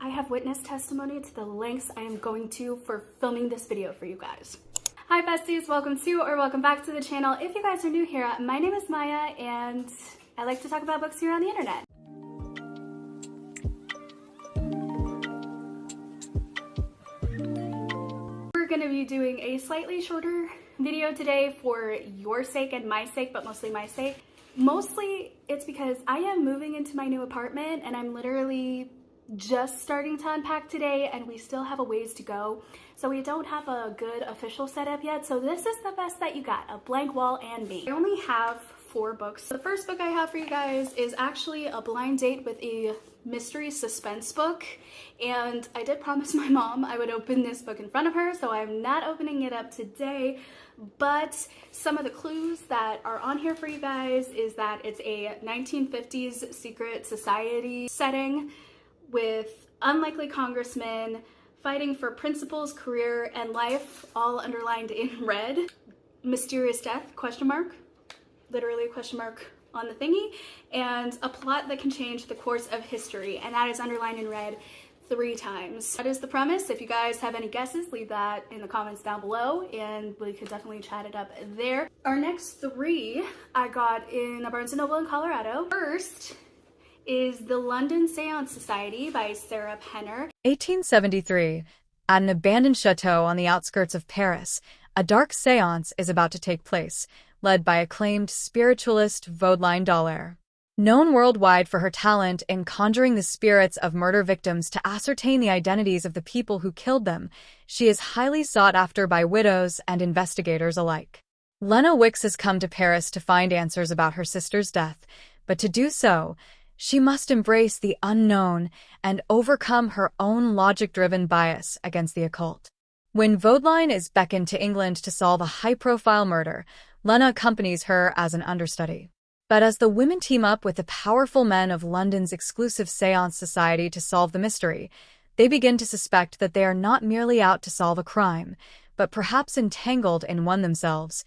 I have witness testimony to the lengths I am going to for filming this video for you guys. Hi besties, welcome to or welcome back to the channel. If you guys are new here, my name is Maya and I like to talk about books here on the internet. We're going to be doing a slightly shorter video today for your sake and my sake, but mostly my sake. Mostly it's because I am moving into my new apartment and I'm literally just starting to unpack today and we still have a ways to go. So we don't have a good official setup yet. So this is the best that you got, a blank wall and me. I only have 4 books. The first book I have for you guys is actually a blind date with a mystery suspense book. And I did promise my mom I would open this book in front of her, so I'm not opening it up today. But some of the clues that are on here for you guys is that it's a 1950s secret society setting with unlikely congressmen fighting for principles, career, and life, all underlined in red. Mysterious death, question mark, literally a question mark on the thingy, and a plot that can change the course of history, and that is underlined in red 3 times. That is the premise. If you guys have any guesses, leave that in the comments down below and we could definitely chat it up there. Our next 3 I got in a Barnes & Noble in Colorado. First is The London Seance Society by Sarah Penner. 1873. At an abandoned chateau on the outskirts of Paris, a dark seance is about to take place, led by acclaimed spiritualist Vaudelyne Dallaire. Known worldwide for her talent in conjuring the spirits of murder victims to ascertain the identities of the people who killed them, she is highly sought after by widows and investigators alike. Lena Wicks has come to Paris to find answers about her sister's death, but to do so, she must embrace the unknown and overcome her own logic-driven bias against the occult. When Vaudelyne is beckoned to England to solve a high-profile murder, Lena accompanies her as an understudy. But as the women team up with the powerful men of London's exclusive seance society to solve the mystery, they begin to suspect that they are not merely out to solve a crime, but perhaps entangled in one themselves.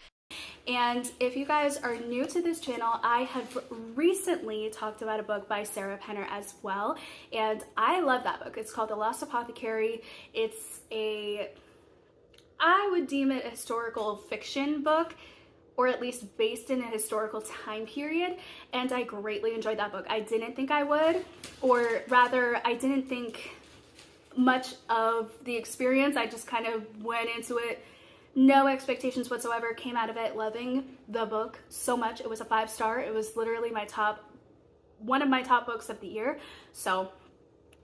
And if you guys are new to this channel, I have recently talked about a book by Sarah Penner as well, and I love that book. It's called The Lost Apothecary. It's I would deem it a historical fiction book, or at least based in a historical time period, and I greatly enjoyed that book. I didn't think I would, or rather, I didn't think much of the experience. I just kind of went into it, no expectations whatsoever, came out of it loving the book so much. It was a 5-star. It was literally one of my top books of the year. So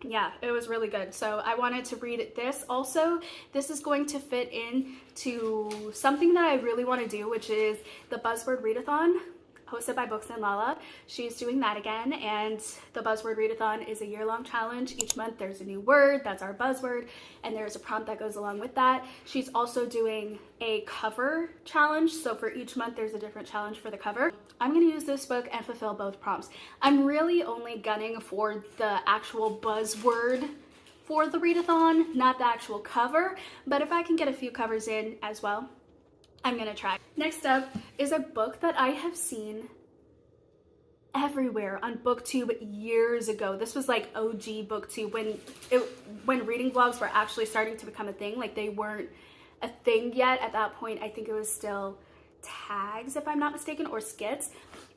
yeah, it was really good. So I wanted to read this. Also, this is going to fit into something that I really want to do, which is the Buzzword Readathon, hosted by Books and Lala. She's doing that again, and the Buzzword Readathon is a year-long challenge. Each month there's a new word, that's our buzzword, and there's a prompt that goes along with that. She's also doing a cover challenge, so for each month there's a different challenge for the cover. I'm going to use this book and fulfill both prompts. I'm really only gunning for the actual buzzword for the readathon, not the actual cover, but if I can get a few covers in as well, I'm gonna try. Next up is a book that I have seen everywhere on BookTube years ago. This was like OG BookTube when reading vlogs were actually starting to become a thing. Like, they weren't a thing yet at that point. I think it was still tags, if I'm not mistaken, or skits.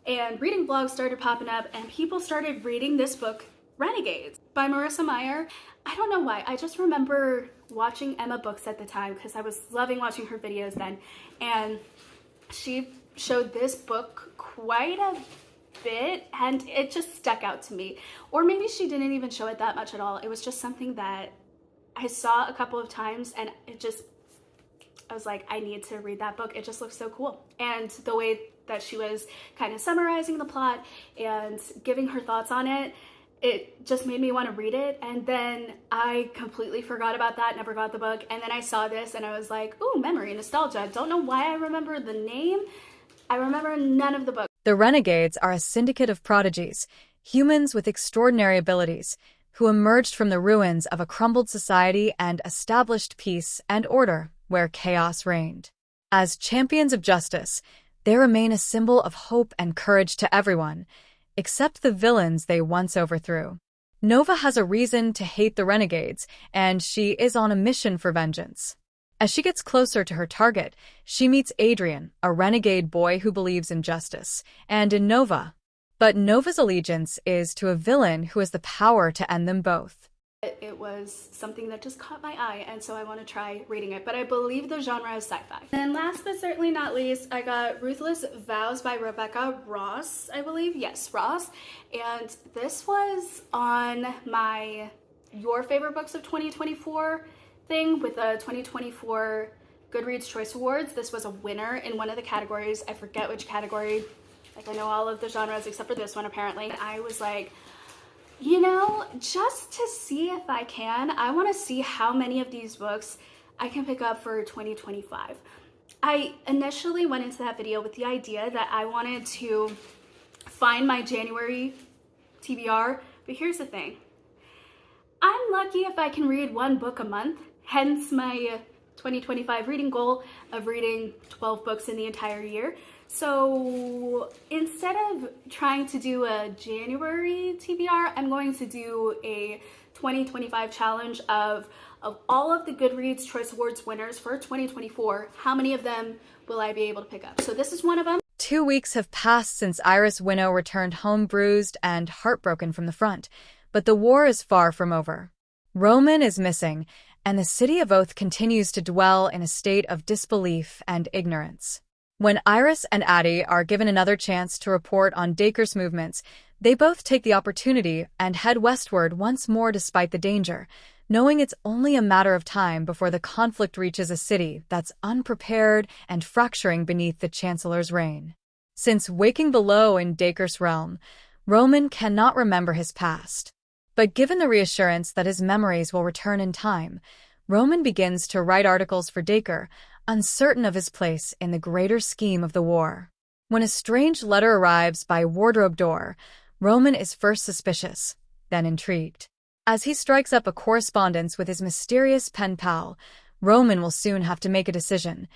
And reading vlogs started popping up and people started reading this book, Renegades by Marissa Meyer. I don't know why, I just remember watching Emma Books at the time because I was loving watching her videos then, and she showed this book quite a bit and it just stuck out to me. Or maybe she didn't even show it that much at all. It was just something that I saw a couple of times and I was like, I need to read that book. It just looks so cool. And the way that she was kind of summarizing the plot and giving her thoughts on it, it just made me want to read it. And then I completely forgot about that, never got the book. And then I saw this and I was like, ooh, memory, nostalgia. Don't know why I remember the name. I remember none of the book. The Renegades are a syndicate of prodigies, humans with extraordinary abilities, who emerged from the ruins of a crumbled society and established peace and order where chaos reigned. As champions of justice, they remain a symbol of hope and courage to everyone, except the villains they once overthrew. Nova has a reason to hate the renegades, and she is on a mission for vengeance. As she gets closer to her target, she meets Adrian, a renegade boy who believes in justice, and in Nova. But Nova's allegiance is to a villain who has the power to end them both. It was something that just caught my eye, and so I want to try reading it, but I believe the genre is sci-fi. And last but certainly not least, I got Ruthless Vows by Rebecca Ross, I believe. Yes, Ross. And this was on my Your Favorite Books of 2024 thing with the 2024 Goodreads Choice Awards. This was a winner in one of the categories. I forget which category. Like, I know all of the genres except for this one, apparently. I was like, you know, just to see if I can, I want to see how many of these books I can pick up for 2025. I initially went into that video with the idea that I wanted to find my January TBR, but here's the thing. I'm lucky if I can read one book a month, hence my 2025 reading goal of reading 12 books in the entire year. So instead of trying to do a January TBR, I'm going to do a 2025 challenge of all of the Goodreads Choice Awards winners for 2024. How many of them will I be able to pick up? So this is one of them. 2 weeks have passed since Iris Winnow returned home bruised and heartbroken from the front, but the war is far from over. Roman is missing, and the city of Oath continues to dwell in a state of disbelief and ignorance. When Iris and Addie are given another chance to report on Dacre's movements, they both take the opportunity and head westward once more despite the danger, knowing it's only a matter of time before the conflict reaches a city that's unprepared and fracturing beneath the Chancellor's reign. Since waking below in Dacre's realm, Roman cannot remember his past. But given the reassurance that his memories will return in time, Roman begins to write articles for Dacre, uncertain of his place in the greater scheme of the war. When a strange letter arrives by wardrobe door, Roman is first suspicious, then intrigued. As he strikes up a correspondence with his mysterious pen pal, Roman will soon have to make a decision,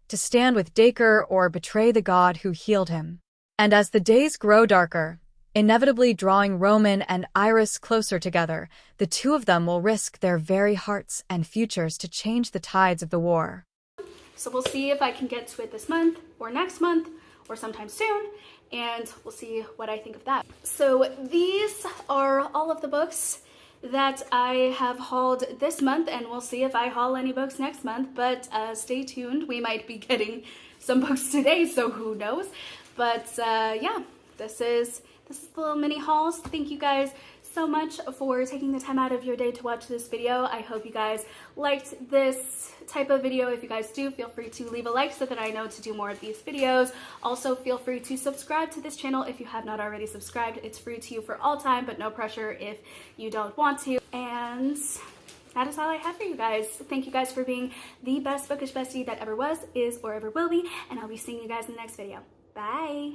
to stand with Dacre or betray the god who healed him. And as the days grow darker, inevitably drawing Roman and Iris closer together, the two of them will risk their very hearts and futures to change the tides of the war. So we'll see if I can get to it this month or next month or sometime soon, and we'll see what I think of that. So these are all of the books that I have hauled this month, and we'll see if I haul any books next month, but stay tuned. We might be getting some books today, so who knows. But yeah, this is the little mini hauls. Thank you guys so much for taking the time out of your day to watch this video. I hope you guys liked this type of video. If you guys do, feel free to leave a like so that I know to do more of these videos. Also, feel free to subscribe to this channel if you have not already subscribed. It's free to you for all time, but no pressure if you don't want to. And that is all I have for you guys. Thank you guys for being the best bookish bestie that ever was, is, or ever will be, and I'll be seeing you guys in the next video. Bye!